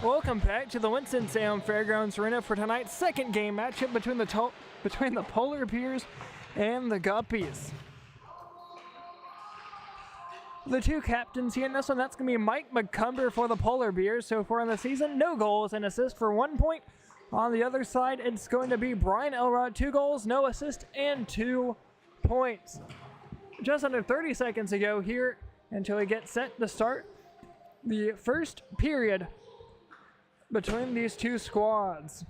Welcome back to the Winston-Salem Fairgrounds Arena for tonight's second game matchup between the Polar Bears and the Guppies. The two captains here in this one, that's going to be Mike McCumber for the Polar Bears. So far in the season, no goals and assists for 1 point. On the other side, it's going to be Brian Elrod, 2 goals, no assist, and 2 points. Just under 30 seconds ago here until we get set to start the first period between these two squads.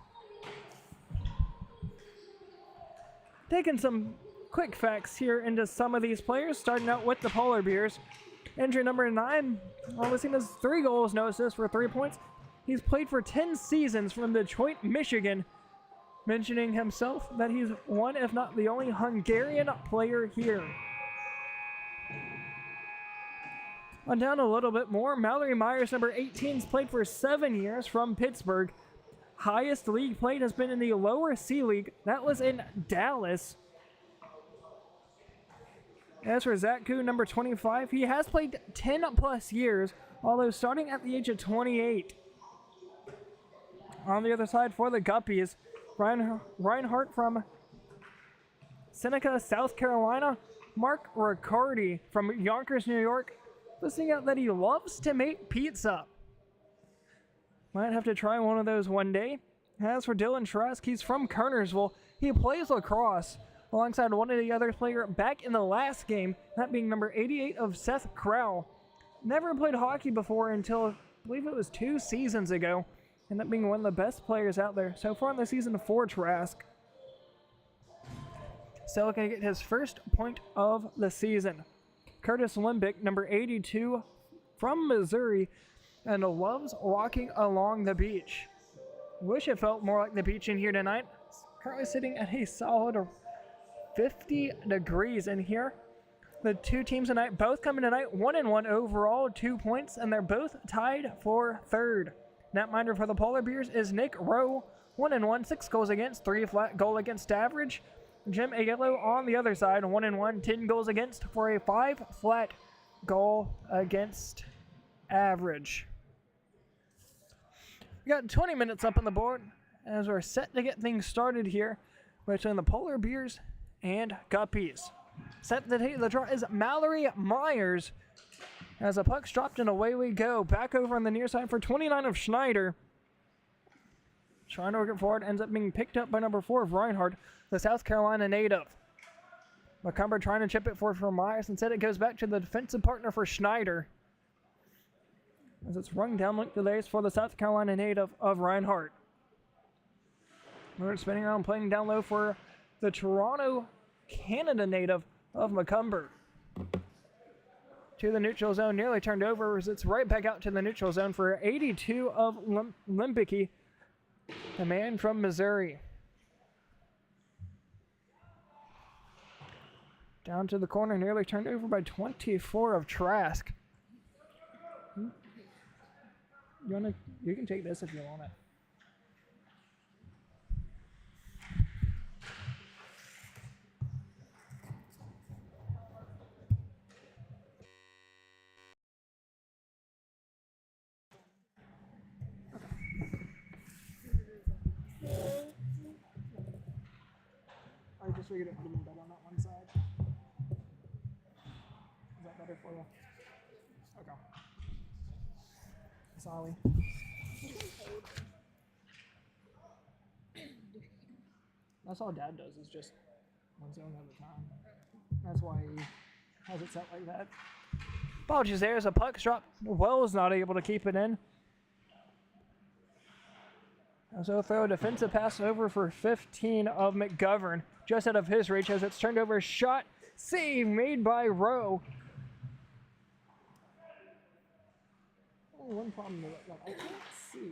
Taking some quick facts here into some of these players, starting out with the Polar Bears. Entry number 9, on the scene is 3 goals, no assists for 3 points. He's played for 10 seasons from Detroit, Michigan, mentioning himself that he's one, if not the only Hungarian player here. On down a little bit more, Mallory Myers, number 18, has played for 7 years from Pittsburgh. Highest league played has been in the lower C League. That was in Dallas. As for Zach Koo, number 25, he has played 10 plus years, although starting at the age of 28. On the other side for the Guppies, Reinhardt from Seneca, South Carolina. Mark Riccardi from Yonkers, New York. Listening out that he loves to make pizza. Might have to try one of those one day. As for Dylan Trask, he's from Kernersville. He plays lacrosse alongside one of the other players back in the last game, that being number 88 of Seth Crowell. Never played hockey before until I believe it was 2 seasons ago. Ended up being one of the best players out there so far in the season for Trask. Still looking to get his first point of the season. Curtis Limbick, number 82, from Missouri, and loves walking along the beach. Wish it felt more like the beach in here tonight. It's currently sitting at a solid 50 degrees in here. The two teams tonight both coming tonight 1-1 overall, 2 points, and they're both tied for third. Netminder for the Polar Bears is Nick Rowe, 1-1, 6 goals against, 3 flat goal against average. Jim Aiello on the other side, 1-1, 10 goals against for a 5 flat goal against average. We got 20 minutes up on the board as we're set to get things started here between the Polar Bears and Guppies. Set to take the draw is Mallory Myers as the puck's dropped and away we go. Back over on the near side for 29 of Schneider. Trying to work it forward, ends up being picked up by number 4 of Reinhardt, the South Carolina native. McCumber trying to chip it forward for Myers. Instead, it goes back to the defensive partner for Schneider, as it's rung down like the lace for the South Carolina native of Reinhardt. We're spinning around, playing down low for the Toronto, Canada native of McCumber. To the neutral zone, nearly turned over as it's right back out to the neutral zone for 82 of Limbicki, the man from Missouri. Down to the corner, nearly turned over by 24 of Trask. You can take this if you want it. I just figured it would have been better on that one side. Is that better for you? Okay. Sorry. That's all Dad does, is just one zone at a time. That's why he has it set like that. Apologies there as a puck drop. Wells not able to keep it in. So throw a defensive pass over for 15 of McGovern, just out of his reach as it's turned over. Shot, save made by Rowe. Only one problem with that, I can't see.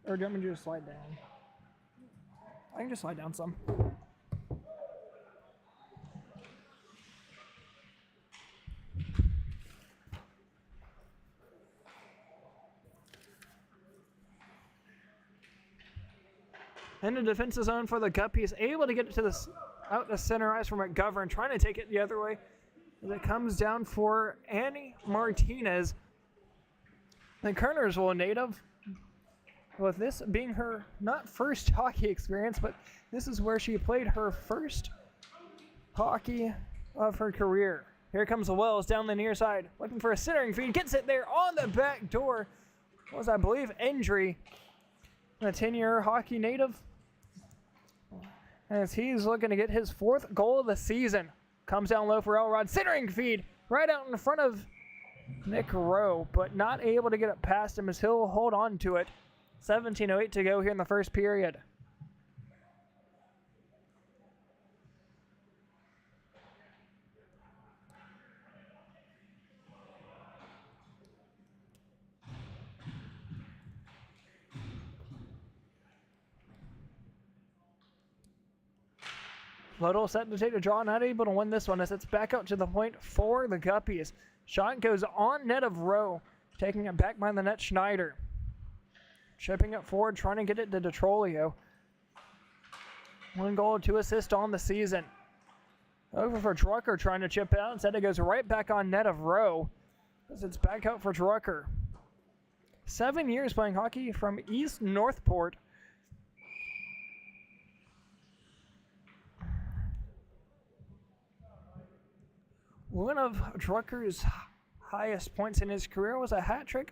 Or do you want me to just slide down? I can just slide down some. In the defensive zone for the Guppies, able to get it to the out to center ice from McGovern, trying to take it the other way. As it comes down for Annie Martinez. the Kernersville native, with this being her not first hockey experience, but this is where she played her first hockey of her career. Here comes Wells down the near side, looking for a centering feed, gets it there on the back door. Was, I believe, injury. A 10-year hockey native, as he's looking to get his 4th goal of the season. Comes down low for Elrod, centering feed right out in front of Nick Rowe, but not able to get it past him as he'll hold on to it. 17:08 to go here in the first period. Little set to take the draw, not able to win this one as it's back out to the point for the Guppies. Shot goes on net of Rowe, taking it back by the net Schneider. Chipping it forward, trying to get it to DeTrolio. 1 goal, 2 assists on the season. Over for Drucker, trying to chip it out. Instead, it goes right back on net of Rowe as it's back out for Drucker. 7 years playing hockey from East Northport. One of Drucker's highest points in his career was a hat trick.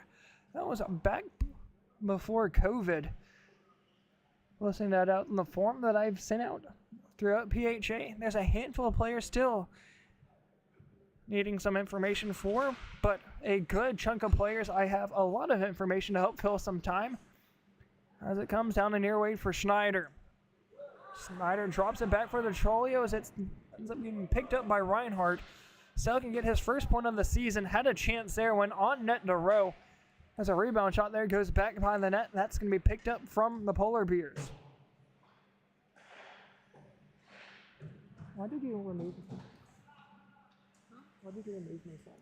That was back before COVID. Listening that out in the form that I've sent out throughout PHA, there's a handful of players still needing some information for, but a good chunk of players I have a lot of information to help fill some time as it comes down the near wade for Schneider. Schneider drops it back for the Trolio as it ends up getting picked up by Reinhardt. Sell can get his first point of the season, had a chance there, went on net to Rowe. As a rebound shot there, goes back behind the net. That's going to be picked up from the Polar Bears. Why did you remove me? Why did you remove me from?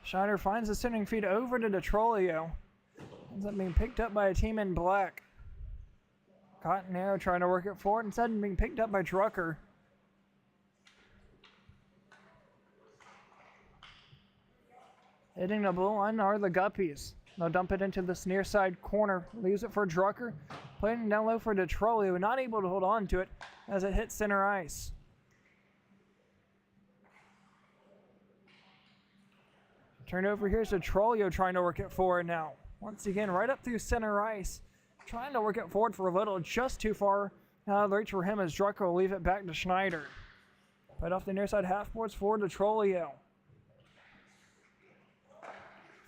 Schneider finds the centering feed over to DeTrolio. Ends up being picked up by a team in black. Cotton Arrow trying to work it forward, instead being picked up by Drucker. Hitting the blue line are the Guppies. They'll dump it into this near side corner. Leaves it for Drucker. Playing down low for DeTrolio. Not able to hold on to it as it hits center ice. Turnover, here's DeTrolio trying to work it forward now. Once again, right up through center ice. Trying to work it forward for a little, just too far out of the reach for him as Drucker will leave it back to Schneider. Right off the near side half boards for DeTrolio.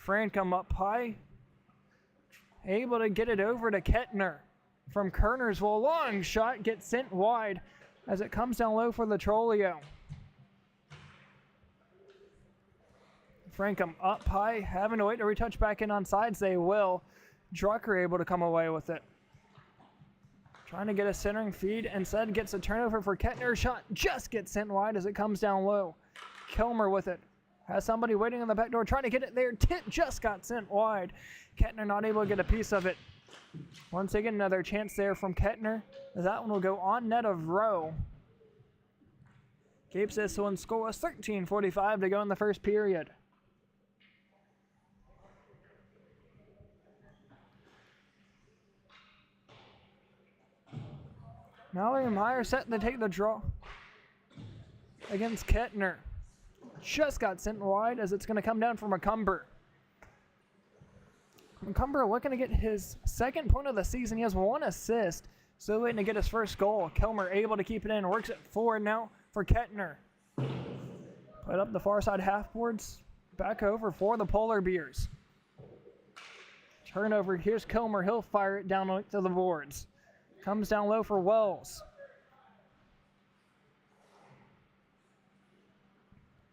Francom up high. Able to get it over to Kettner from Kernersville. Long shot gets sent wide as it comes down low for DeTrolio. Francom up high, having to wait to retouch back in on sides. They will. Drucker able to come away with it. Trying to get a centering feed. Instead gets a turnover for Kettner. Shot just gets sent wide as it comes down low. Kilmer with it. Has somebody waiting on the back door trying to get it there. Tip just got sent wide. Kettner not able to get a piece of it. Once again, another chance there from Kettner. That one will go on net of Rowe. Keeps this one scoreless. 13:45 to go in the first period. Mallory Meyer set to take the draw against Kettner. Just got sent wide as it's going to come down for McCumber. McCumber looking to get his second point of the season. He has 1 assist. Still waiting to get his first goal. Kilmer able to keep it in. Works it forward now for Kettner. Put up the far side half boards. Back over for the Polar Bears. Turnover. Here's Kilmer. He'll fire it down to the boards. Comes down low for Wells.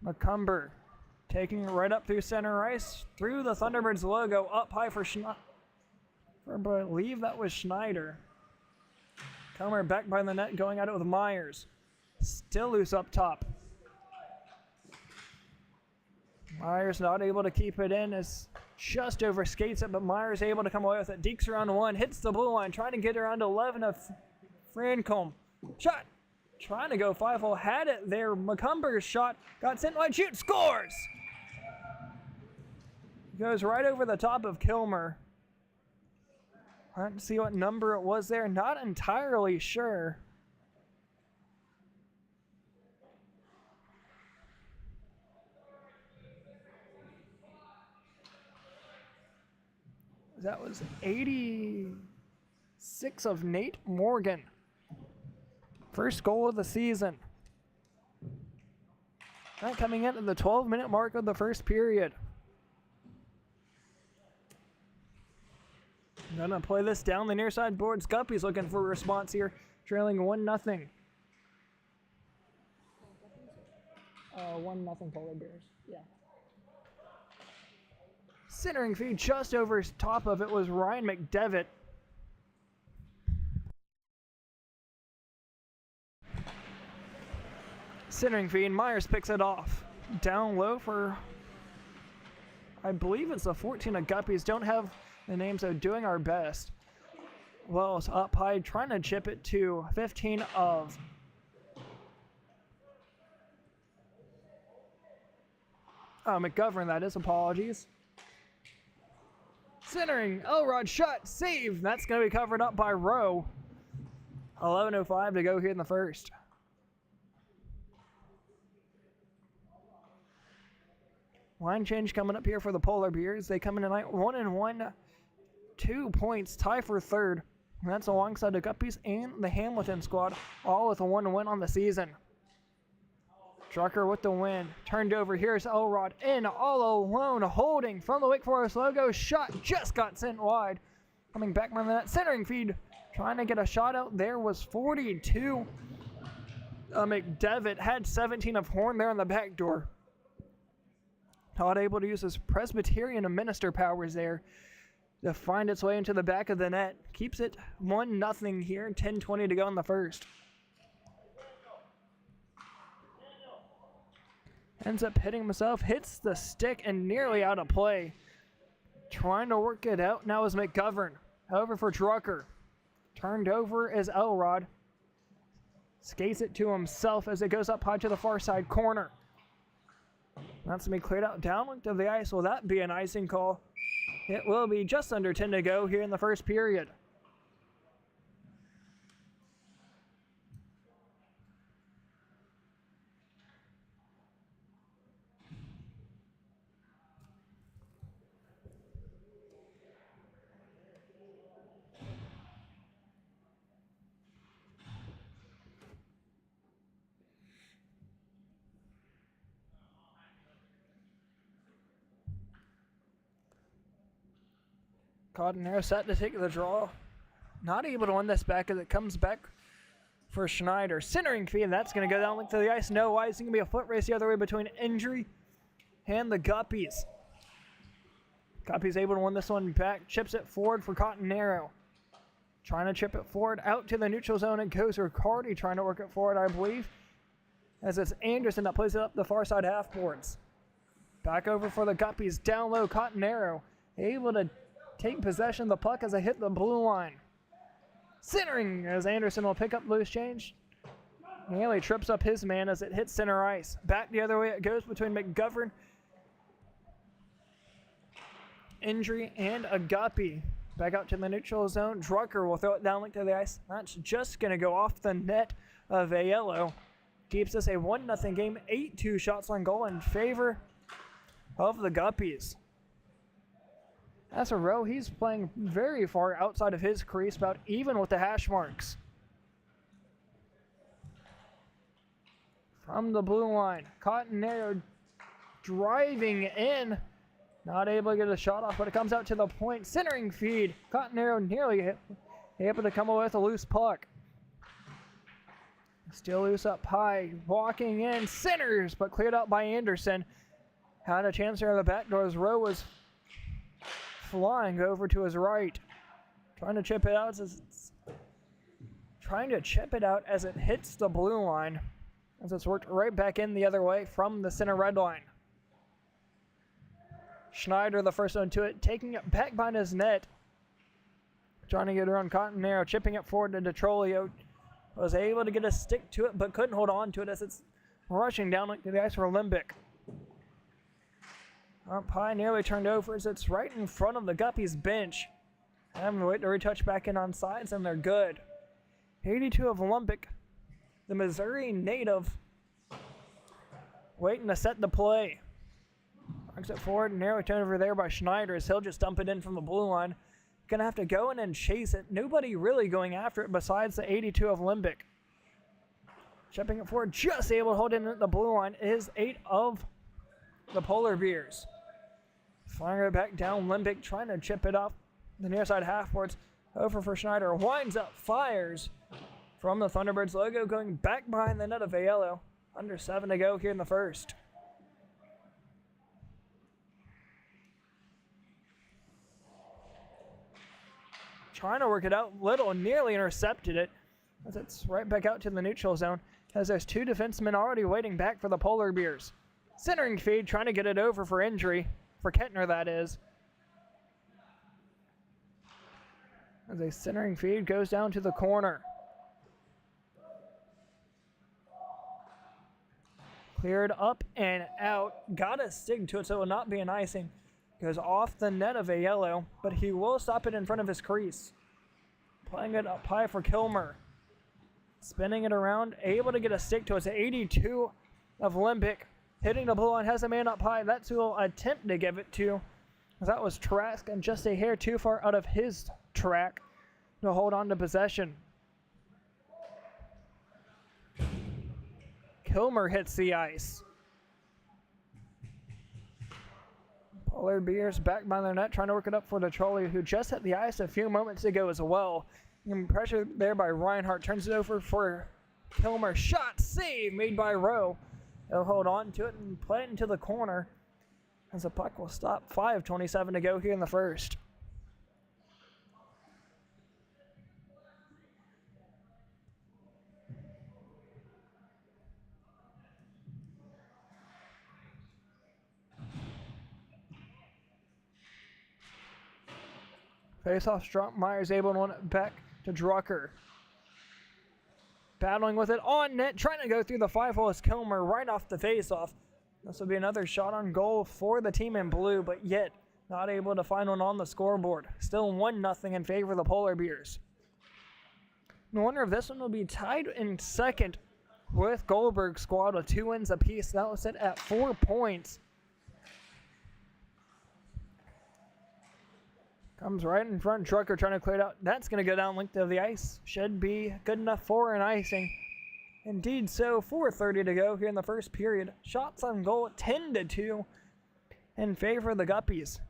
McCumber taking it right up through center ice, through the Thunderbirds logo, up high for I believe that was Schneider. Kilmer back by the net, going at it with Myers. Still loose up top. Myers not able to keep it in as just over skates it, but Myers able to come away with it. Dekes around one, hits the blue line, trying to get around 11 of Francombe. Shot, trying to go 5-hole, had it there. McCumber's shot, got sent wide, shoot, scores! Goes right over the top of Kilmer. Let's see what number it was there, not entirely sure. That was 86 of Nate Morgan. First goal of the season. That coming in at the 12-minute mark of the first period. Gonna play this down the near side boards. Guppies looking for a response here, trailing 1-0. 1-0 Polar Bears. Yeah. Centering feed just over top of it was Ryan McDevitt. Centering feed, Myers picks it off. Down low for, I believe it's a 14 of Guppies. Don't have the names, so doing our best. Well, it's up high, trying to chip it to 15 of. McGovern, that is, apologies. Centering, Elrod shot, save. That's going to be covered up by Rowe. 11:05 to go here in the first. Line change coming up here for the Polar Bears. They come in tonight 1-1, 2 points, tie for third. And that's alongside the Guppies and the Hamilton squad, all with a 1 win on the season. Drucker with the win. Turned over. Here's Elrod in all alone, holding from the Wake Forest logo. Shot just got sent wide. Coming back from that centering feed. Trying to get a shot out there was 42. McDevitt had 17 of Horn there on the back door. Not able to use his Presbyterian minister powers there to find its way into the back of the net. Keeps it 1-0 here. 10:20 to go in the first. Ends up hitting himself, hits the stick, and nearly out of play. Trying to work it out now is McGovern. However, for Drucker. Turned over is Elrod. Skates it to himself as it goes up high to the far side corner. That's going to be cleared out downwind of the ice. Will that be an icing call? It will be. Just under 10 to go here in the first period. Cottonero set to take the draw. Not able to win this back as it comes back for Schneider. Centering feed, that's going to go down length of the ice. No ice. It's going to be a foot race the other way between Injury and the Guppies. Guppies able to win this one back. Chips it forward for Cottonero. Trying to chip it forward out to the neutral zone. It goes Riccardi trying to work it forward, I believe. As it's Anderson that plays it up the far side half boards. Back over for the Guppies. Down low, Cottonero able to take possession of the puck as I hit the blue line. Centering as Anderson will pick up loose change. Nearly trips up his man as it hits center ice. Back the other way it goes between McGovern, Injury, and a Guppy. Back out to the neutral zone. Drucker will throw it down link to the ice. That's just going to go off the net of Aiello. Keeps us a 1-0 game. 8-2 shots on goal in favor of the Guppies. As for Rowe, he's playing very far outside of his crease, about even with the hash marks. From the blue line, Cottonero driving in. Not able to get a shot off, but it comes out to the point. Centering feed. Cottonero nearly able to come away with a loose puck. Still loose up high. Walking in. Centers, but cleared out by Anderson. Had a chance there on the back door as Rowe was flying over to his right. Trying to chip it out as it hits the blue line. As it's worked right back in the other way from the center red line. Schneider, the first one to it, taking it back behind his net. Trying to get around Contanero, chipping it forward to DeTrolio. Was able to get a stick to it, but couldn't hold on to it as it's rushing down to the ice for Limbic. Up high, nearly turned over as it's right in front of the Guppies bench. Having to wait to retouch back in on sides, and they're good. 82 of Limbic, the Missouri native, waiting to set the play. Marks it forward, narrow turnover there by Schneider as he'll just dump it in from the blue line. Gonna have to go in and chase it. Nobody really going after it besides the 82 of Limbic. Chipping it forward, just able to hold it in the blue line is 8 of the Polar Bears. Flying it back down, Limbic trying to chip it off the near side half boards. Over for Schneider, winds up, fires from the Thunderbirds logo, going back behind the net of Aiello. Under 7 to go here in the first. Trying to work it out, Little nearly intercepted it as it's right back out to the neutral zone as there's 2 defensemen already waiting back for the Polar Bears. Centering feed, trying to get it over for injury, for Kettner that is. As a centering feed goes down to the corner. Cleared up and out, got a stick to it so it will not be an icing. Goes off the net of Aiello, but he will stop it in front of his crease. Playing it up high for Kilmer. Spinning it around, able to get a stick to it. It's 82 of Limbic. Hitting the blue line, has a man up high. That's who will attempt to give it to. That was Trask, and just a hair too far out of his track to hold on to possession. Kilmer hits the ice. Polar Bears back by their net, trying to work it up for the trolley, who just hit the ice a few moments ago as well. And pressure there by Reinhardt, turns it over for Kilmer. Shot save made by Rowe. They'll hold on to it and play it into the corner as the puck will stop. 5:27 to go here in the first. Face-off, Strump. Myers able to win it back to Drucker. Battling with it on net, trying to go through the 5-hole is Kilmer right off the face-off. This will be another shot on goal for the team in blue, but yet not able to find one on the scoreboard. Still 1-0 in favor of the Polar Bears. No wonder if this one will be tied in second with Goldberg's squad with 2 wins apiece. That was set at 4 points. Comes right in front, Drucker trying to clear it out. That's going to go down length of the ice. Should be good enough for an icing. Indeed so, 4:30 to go here in the first period. Shots on goal 10-2 in favor of the Guppies.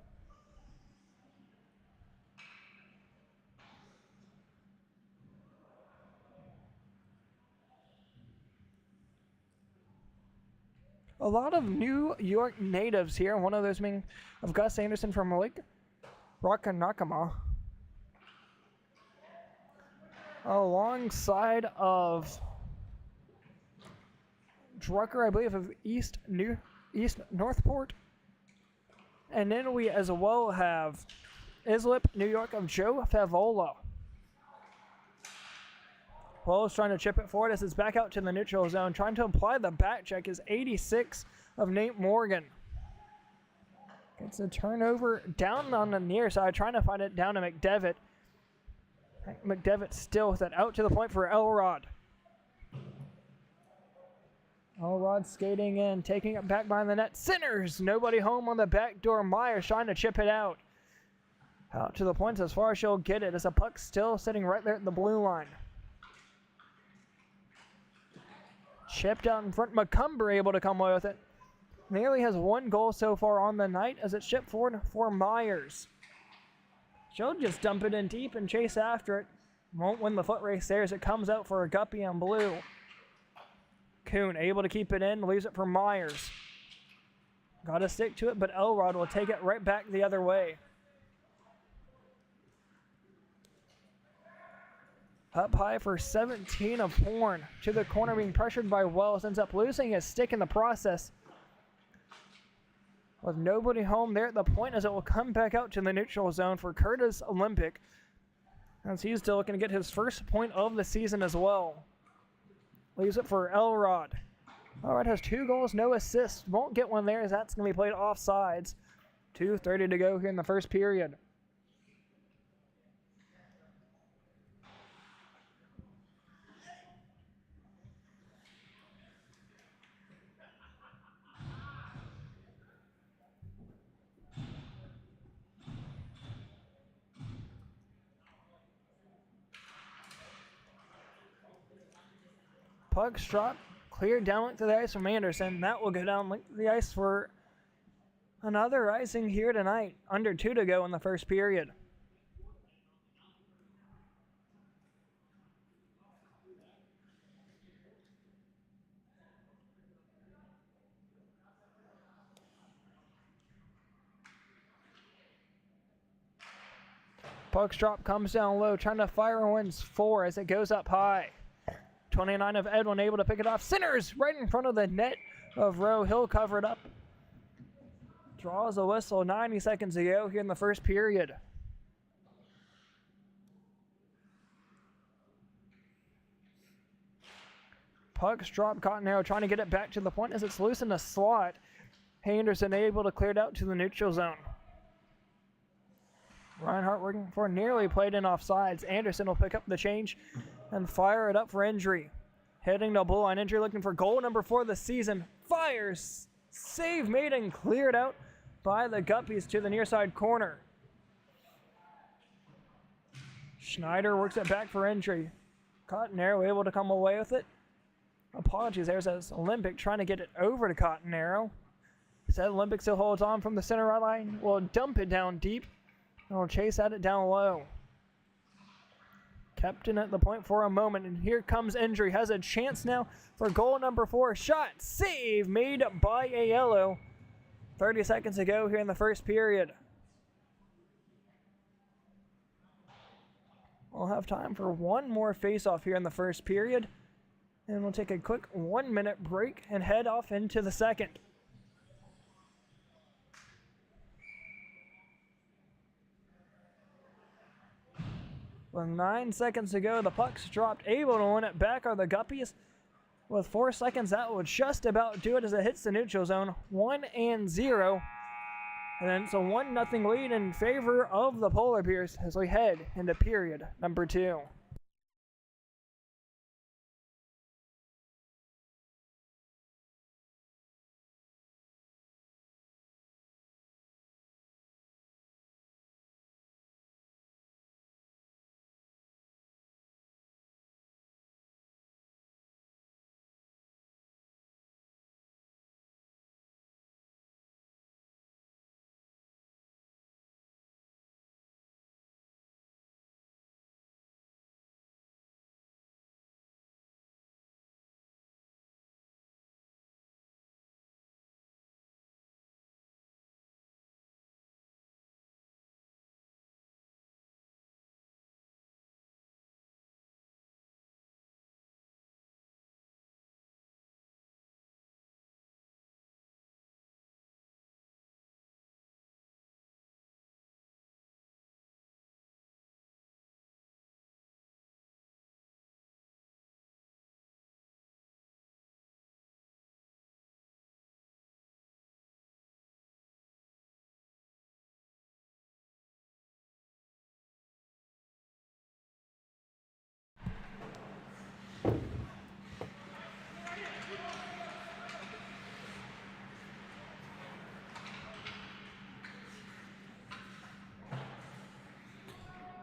A lot of New York natives here. One of those being of Gus Anderson from Lake Wakanakama, alongside of Drucker, I believe, of East Northport. And then we as well have Islip, New York, of Joe Favola. Wells trying to chip it forward as it's back out to the neutral zone. Trying to apply the back check is 86 of Nate Morgan. Gets a turnover down on the near side, trying to find it down to McDevitt. McDevitt still with it out to the point for Elrod. Elrod skating in, taking it back behind the net. Centers, nobody home on the back door. Myers trying to chip it out. Out to the points as far as she'll get it as a puck still sitting right there at the blue line. Chipped out in front, McCumber able to come away with it. Nearly has 1 goal so far on the night as it's shipped forward for Myers. She'll just dump it in deep and chase after it. Won't win the foot race there as it comes out for a Guppy on blue. Kuhn able to keep it in, leaves it for Myers. Got to stick to it, but Elrod will take it right back the other way. Up high for 17 of Horn. To the corner, being pressured by Wells. Ends up losing his stick in the process. with nobody home there at the point, as it will come back out to the neutral zone for Curtis Olympic, as he's still looking to get his first point of the season as well. Leaves it for Elrod. Elrod has 2 goals, no assists. Won't get one there, as that's going to be played offsides. 2:30 to go here in the first period. Puck's drop, cleared down length of the ice from Anderson. That will go down length of the ice for another icing here tonight. Under 2 to go in the first period. Puck's drop comes down low, trying to fire and wins 4 as it goes up high. 29 of Edwin able to pick it off. Centers right in front of the net of Rowe. He'll cover it up. Draws a whistle. 90 seconds to go here in the first period. Puck's drop, Cottonarrow trying to get it back to the point as it's loose in the slot. Anderson able to clear it out to the neutral zone. Reinhardt working for nearly played in offsides. Anderson will pick up the change and fire it up for injury. Heading to blue line, injury looking for goal number 4 of the season. Fires, save made and cleared out by the Guppies to the near side corner. Schneider works it back for injury. Cottonarrow able to come away with it. Apologies there, says Olympic trying to get it over to Cottonarrow. Said Olympic still holds on from the center right line. Will dump it down deep. And will chase at it down low. Kept in at the point for a moment, and here comes injury. Has a chance now for goal number 4. Shot, save made by Aiello. 30 seconds to go here in the first period. We'll have time for one more face-off here in the first period. And we'll take a quick 1-minute break and head off into the second. With 9 seconds to go, the puck's dropped. Able to win it back are the Guppies. With 4 seconds, that will just about do it as it hits the neutral zone. 1-0. And then it's a 1-0 lead in favor of the Polar Bears as we head into period number 2.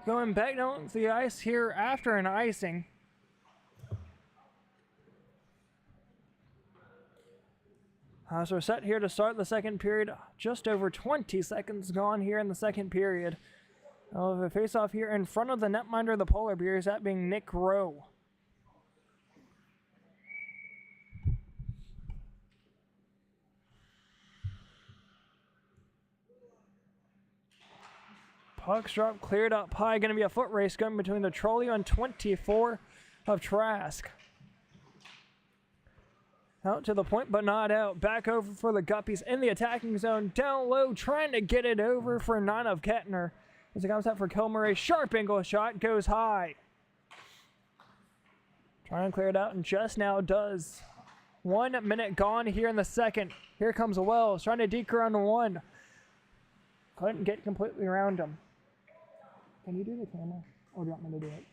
Going back down the ice here after an icing. So we're set here to start the second period. Just over 20 seconds gone here in the second period. The face-off here in front of the netminder of the Polar Bears, that being Nick Rowe. Puck's drop cleared up high. Going to be a foot race going between the Trolley and 24 of Trask. Out to the point, but not out. Back over for the Guppies in the attacking zone. Down low, trying to get it over for 9 of Kettner. As it comes out for Kilmer, a sharp angle shot goes high. Trying to clear it out, and just now does. 1 minute gone here in the second. Here comes Wells, trying to deke around 1. Couldn't get completely around him. Can you do the camera? Or do you want me to do it?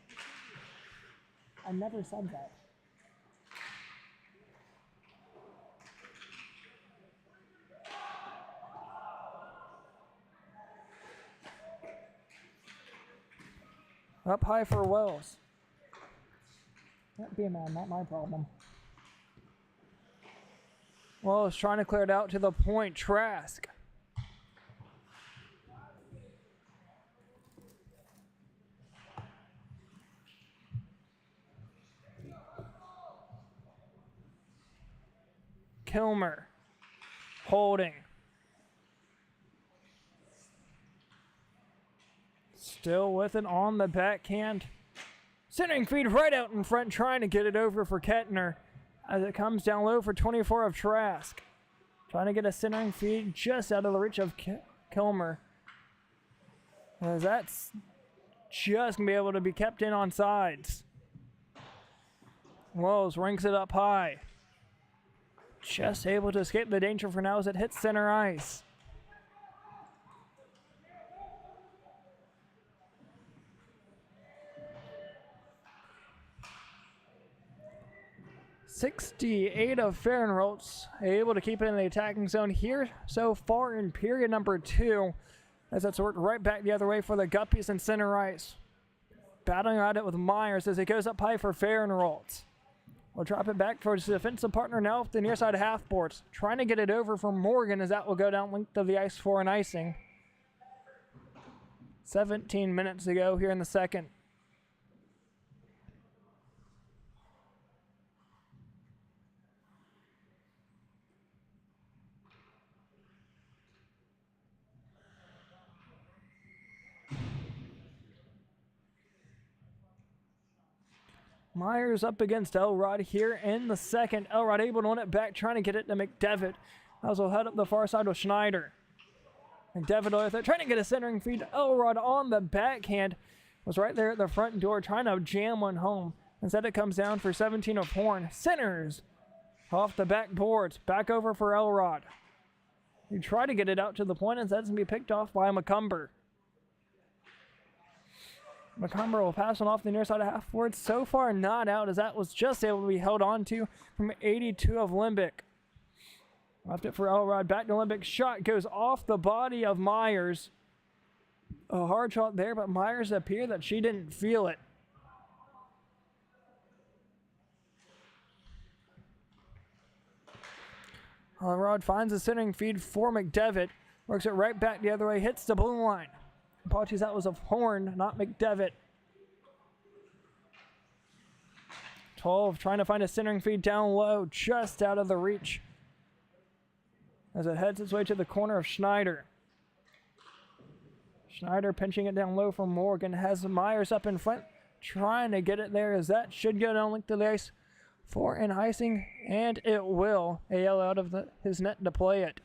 I never said that. Up high for Wells. Can't be a man, not my problem. Wells trying to clear it out to the point. Trask. Kilmer. Holding. Still with it on the backhand. Centering feed right out in front, trying to get it over for Kettner. As it comes down low for 24 of Trask. Trying to get a centering feed just out of the reach of Kilmer. As that's just going to be able to be kept in on sides. Wells ranks it up high. Just able to escape the danger for now as it hits center ice. .68 of Fairgrounds, able to keep it in the attacking zone here so far in period number 2, as it's worked right back the other way for the Guppies and center ice. Battling at it with Myers as it goes up high for Fairgrounds. We'll drop it back towards the defensive partner now with the near side half boards. Trying to get it over for Morgan as that will go down length of the ice for an icing. 17 minutes to go here in the second. Myers up against Elrod here in the second. Elrod able to win it back, trying to get it to McDevitt. As will head up the far side with Schneider. McDevitt with it, trying to get a centering feed. Elrod on the backhand. Was right there at the front door, trying to jam one home. Instead it comes down for 17 of Horn. Centers off the backboards. Back over for Elrod. He tried to get it out to the point, instead it's going to be picked off by McCumber. McCumber will pass one off the near side of half board. So far not out, as that was just able to be held on to from 82 of Limbick. Left it for Elrod. Back to Limbick. Shot goes off the body of Myers. A hard shot there, but Myers appeared that she didn't feel it. Elrod finds a centering feed for McDevitt. Works it right back the other way. Hits the blue line. Apologies, that was of Horn, not McDevitt. 12 trying to find a centering feed down low, just out of the reach. As it heads its way to the corner of Schneider. Schneider pinching it down low for Morgan. Has Myers up in front, trying to get it there, as that should go down length of the ice for an icing, and it will. A yell out of his net to play it.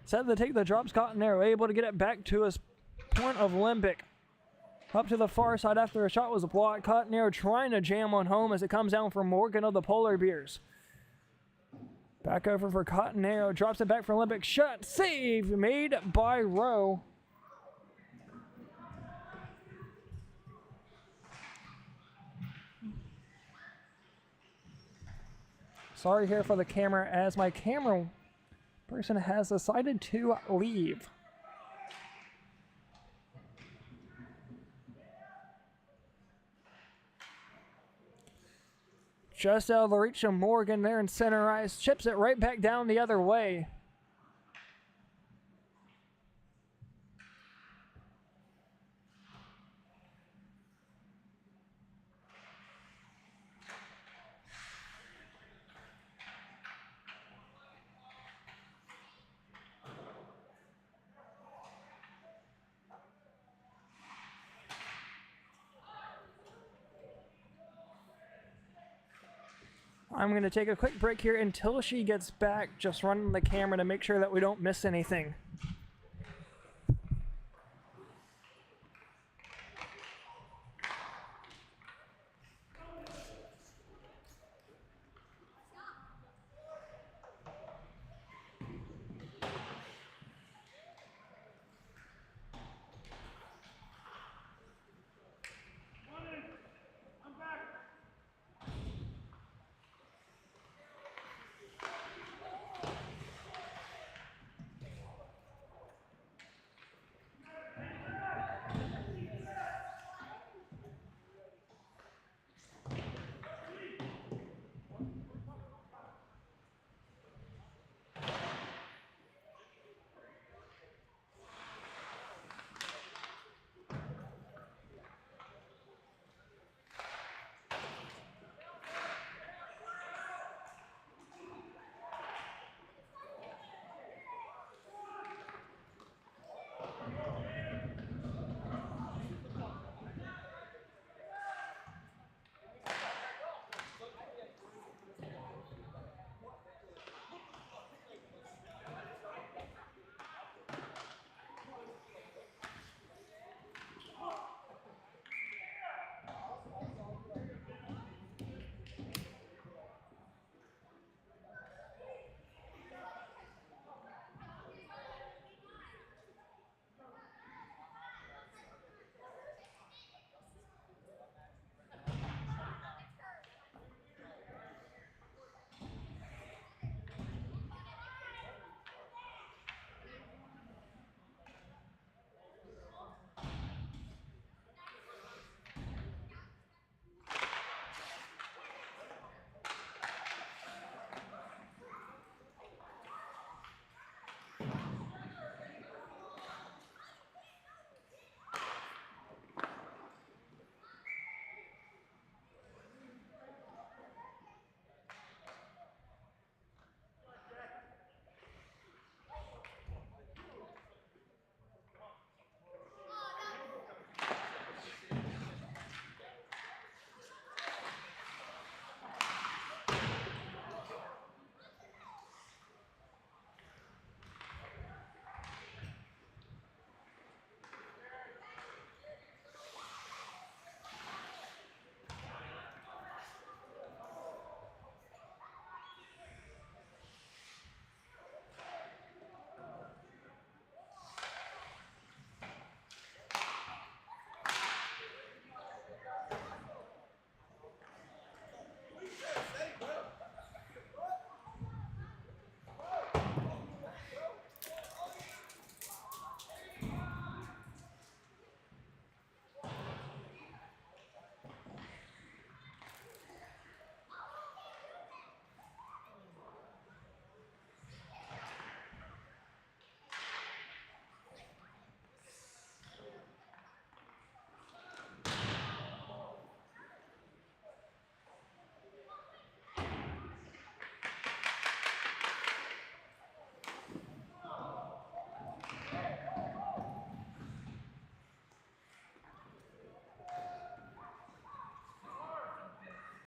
Set to take the drop, Scott and Arrow able to get it back to his point of Limbick. Up to the far side after a shot was blocked. Cotton Arrow trying to jam one home as it comes down for Morgan of the Polar Bears. Back over for Cotton Arrow. Drops it back for Limbick. Shot save made by Rowe. Sorry here for the camera, as my camera person has decided to leave. Just out of the reach of Morgan there in center ice. Chips it right back down the other way. I'm going to take a quick break here until she gets back, just running the camera to make sure that we don't miss anything.